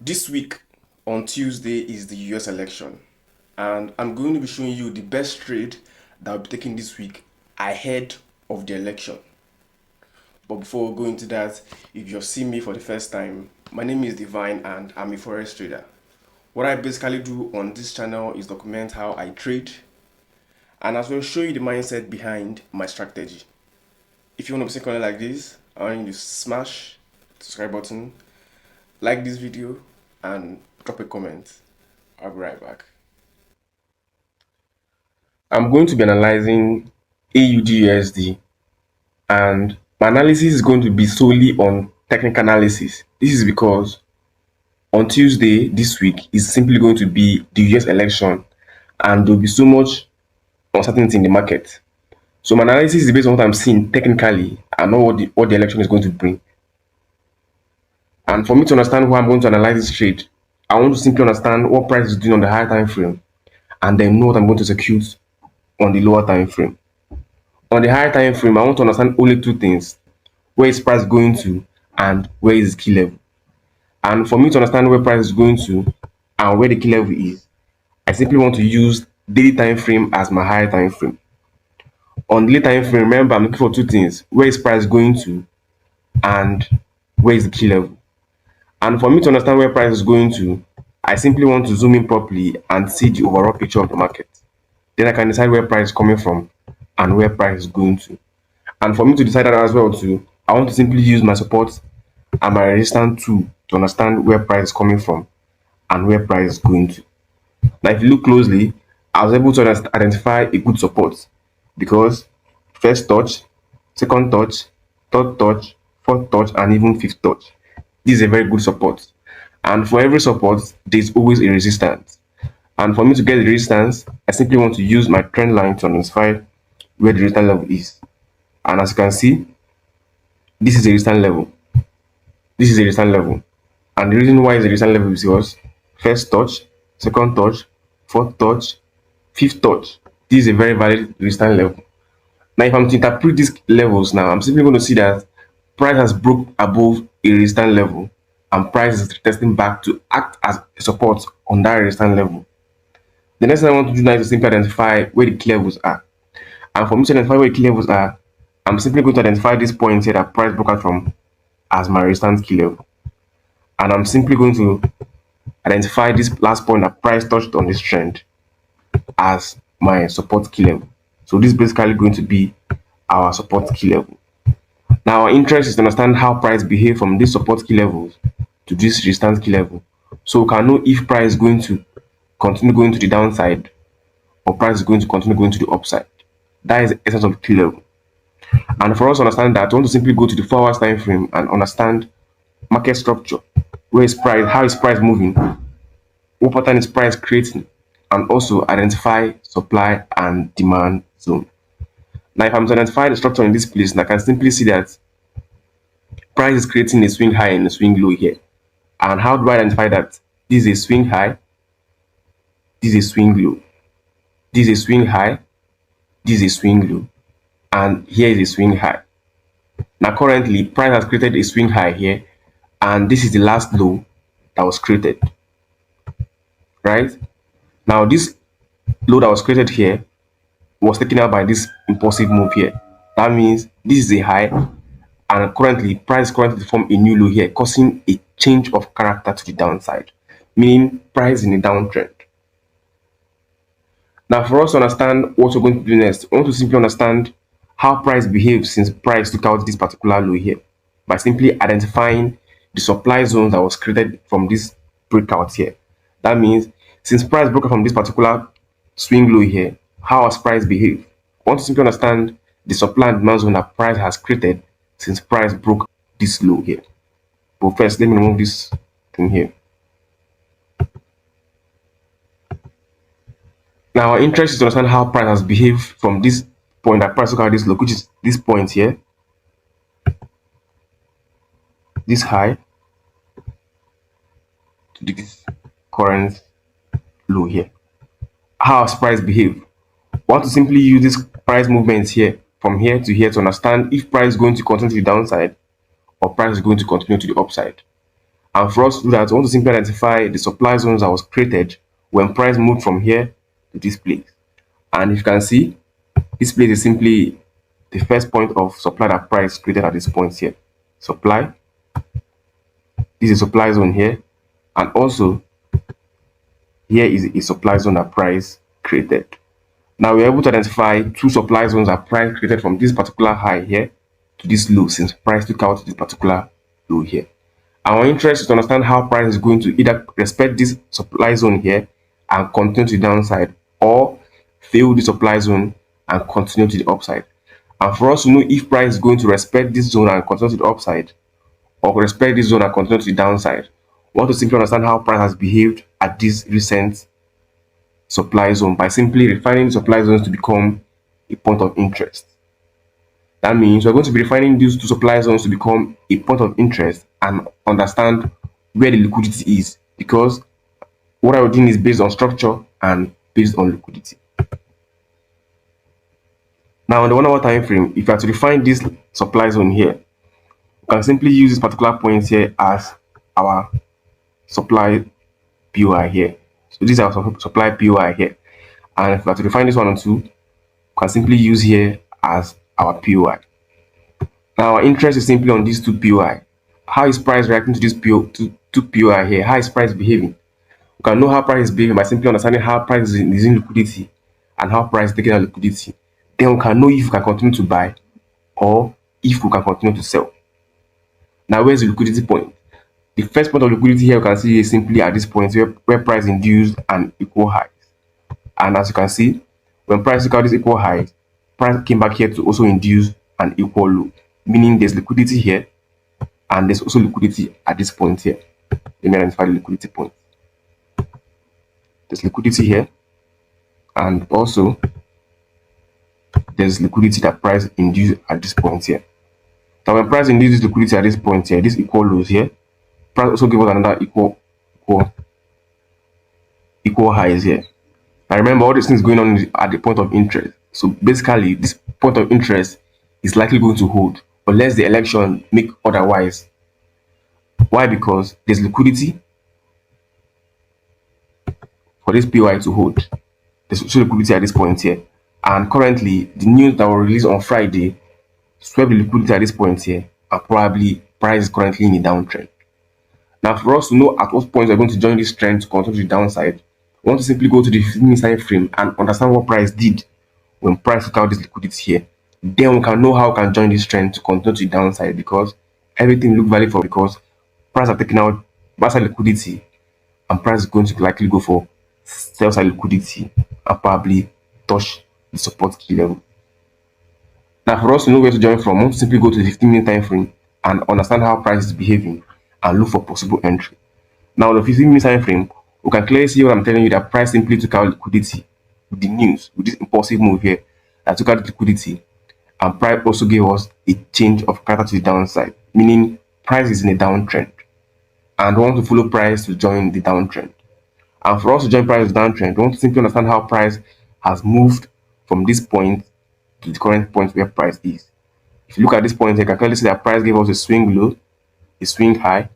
This week on Tuesday is the US election, and I'm going to be showing you the best trade that I'll be taking this week ahead of the election. But before we go into that, if you're seeing me for the first time, my name is Divine and I'm a forex trader. What I basically do on this channel is document how I trade and as well show you the mindset behind my strategy. If you want to see content like this, I want you to smash the subscribe button, like this video, and drop a comment. I'll be right back. I'm going to be analyzing AUD and my analysis is going to be solely on technical analysis. This is because on Tuesday this week is simply going to be the US election and there will be so much uncertainty in the market. So my analysis is based on what I'm seeing technically and not what the election is going to bring. And for me to understand who I'm going to analyze this trade, I want to simply understand what price is doing on the higher time frame and then know what I'm going to execute on the lower time frame. On the higher time frame, I want to understand only two things: where is price going to and where is the key level. And for me to understand where price is going to and where the key level is, I simply want to use daily time frame as my higher time frame. On daily time frame, remember I'm looking for two things: where is price going to and where is the key level. And for me to understand where price is going to, I simply want to zoom in properly and see the overall picture of the market. Then I can decide where price is coming from and where price is going to. And for me to decide that as well too, I want to simply use my support and my resistance tool to understand where price is coming from and where price is going to. Now if you look closely, I was able to identify a good support because first touch, second touch, third touch, fourth touch, and even fifth touch. This is a very good support. And for every support, there's always a resistance. And for me to get the resistance, I simply want to use my trend line to identify where the resistance level is. And as you can see, this is a resistance level. This is a resistance level. And the reason why it's a resistance level is because first touch, second touch, fourth touch, fifth touch. This is a very valid resistance level. Now, if I'm to interpret these levels now, I'm simply going to see that price has broke above a resistance level and price is testing back to act as a support on that resistance level. The next thing I want to do now is to simply identify where the key levels are. And for me to identify where the key levels are, I'm simply going to identify this point here that price broke out from as my resistance key level. And I'm simply going to identify this last point that price touched on this trend as my support key level. So this is basically going to be our support key level. Now our interest is to understand how price behave from these support key levels to this resistance key level. So we can know if price is going to continue going to the downside or price is going to continue going to the upside. That is the essence of the key level. And for us to understand that, we want to simply go to the 4 hours time frame and understand market structure. Where is price? How is price moving? What pattern is price creating? And also identify supply and demand zone. Now, if I'm to identify the structure in this place, I can simply see that price is creating a swing high and a swing low here. And how do I identify that? This is a swing high, this is a swing low, this is a swing high, this is a swing low, and here is a swing high. Now currently price has created a swing high here and this is the last low that was created, right? Now this low that was created here was taken out by this impulsive move here. That means this is a high and currently price currently form a new low here, causing a change of character to the downside, meaning price in a downtrend. Now for us to understand what we're going to do next, we want to simply understand how price behaves since price took out this particular low here by simply identifying the supply zone that was created from this breakout here. That means since price broke out from this particular swing low here, how has price behaved? We want to simply understand the supply and demand zone that price has created since price broke this low here. But first, let me remove this thing here. Now our interest is to understand how price has behaved from this point that price took out this low, which is this point here, this high, to this current low here. How has price behaved? We want to simply use this price movements here from here to here to understand if price is going to continue to the downside or price is going to continue to the upside. And for us to do that, we want to simply identify the supply zones that was created when price moved from here to this place. And if you can see, this place is simply the first point of supply that price created at this point here. Supply, this is supply zone here, and also here is a supply zone that price created. Now we're able to identify two supply zones that price created from this particular high here to this low, since price took out this particular low here. Our interest is to understand how price is going to either respect this supply zone here and continue to the downside, or fail the supply zone and continue to the upside. And for us to know if price is going to respect this zone and continue to the upside, or respect this zone and continue to the downside, we want to simply understand how price has behaved at this recent supply zone by simply refining supply zones to become a point of interest. That means we're going to be refining these two supply zones to become a point of interest and understand where the liquidity is, because what I'm doing is based on structure and based on liquidity. Now, on the 1 hour time frame, if you are to refine this supply zone here, we can simply use this particular point here as our supply POI here. So this is our supply POI here. And if we are to refine this one on 2, we can simply use here as our POI. Now, our interest is simply on these two POI. How is price reacting to this two POI here? How is price behaving? We can know how price is behaving by simply understanding how price is in liquidity and how price is taking out liquidity. Then we can know if we can continue to buy or if we can continue to sell. Now, where's the liquidity point? The first point of liquidity here you can see is simply at this point where price induced an equal highs. And as you can see, when price took out this equal highs, price came back here to also induce an equal low, meaning there's liquidity here and there's also liquidity at this point here. Let me identify the liquidity point. There's liquidity here, and also there's liquidity that price induced at this point here. Now, when price induces liquidity at this point here, this equal lows here, price also give us another equal highs here. Now remember, all these things going on at the point of interest. So basically, this point of interest is likely going to hold unless the election make otherwise. Why? Because there's liquidity for this POI to hold. There's also liquidity at this point here. And currently, the news that was released on Friday swept the liquidity at this point here, and probably price is currently in a downtrend. Now, for us to know at what point we're going to join this trend to continue to the downside, we want to simply go to the 15-minute time frame and understand what price did when price took out this liquidity here. Then we can know how we can join this trend to continue to the downside, because everything look valid for, because price are taking out buy side liquidity and price is going to likely go for sell side liquidity and probably touch the support key level. Now, for us to know where to join from, we want to simply go to the 15-minute time frame and understand how price is behaving and look for possible entry. Now, the 15-minute time frame, we can clearly see what I'm telling you, that price simply took out liquidity with the news, with this impulsive move here that took out liquidity, and price also gave us a change of character to the downside, meaning price is in a downtrend and we want to follow price to join the downtrend. And for us to join price to the downtrend, we want to simply understand how price has moved from this point to the current point where price is. If you look at this point here, you can clearly see that price gave us a swing low, a swing high,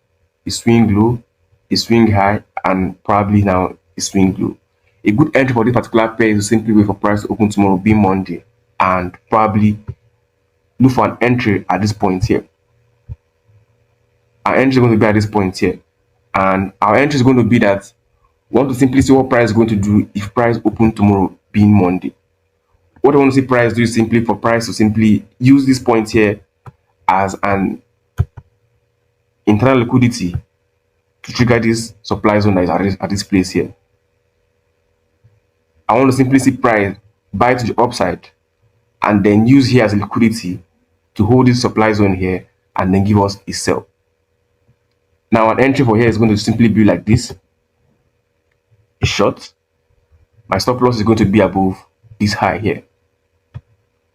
a swing low, a swing high, and probably now a swing low. A good entry for this particular pair is to simply wait for price to open tomorrow, being Monday, and probably look for an entry at this point here. Our entry is going to be at this point here, and our entry is going to be that we want to simply see what price is going to do if price open tomorrow, being Monday. What I want to see price do is simply for price to simply use this point here as an internal liquidity to trigger this supply zone that is at this place here. I want to simply see price buy to the upside and then use here as a liquidity to hold this supply zone here and then give us a sell. Now, an entry for here is going to simply be like this, a short. My stop loss is going to be above this high here.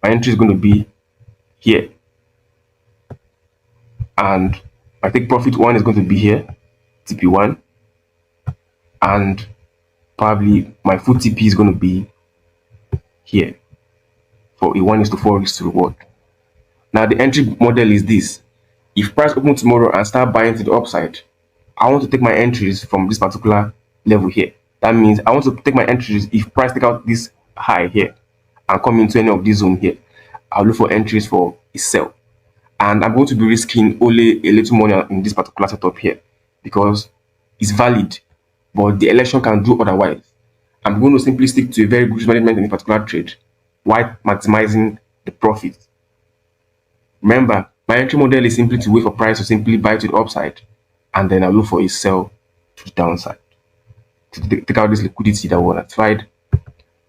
My entry is going to be here, and my take profit one is going to be here, TP1, and probably my full TP is going to be here for a 1:4 risk to reward. Now, the entry model is this: if price open tomorrow and start buying to the upside, I want to take my entries from this particular level here. That means I want to take my entries if price take out this high here and come into any of this zone here. I'll look for entries for a sell. And I'm going to be risking only a little money in this particular setup here because it's valid, but the election can do otherwise. I'm going to simply stick to a very good risk management in a particular trade while maximizing the profit. Remember, my entry model is simply to wait for price to simply buy to the upside, and then I'll look for a sell to the downside to take out this liquidity that was applied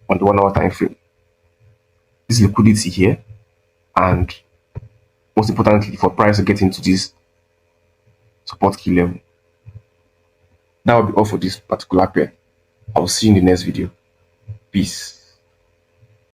on the 1 hour time frame. This liquidity here, and most importantly, for price to get into this support key level. That will be all for this particular pair. I will see you in the next video. Peace.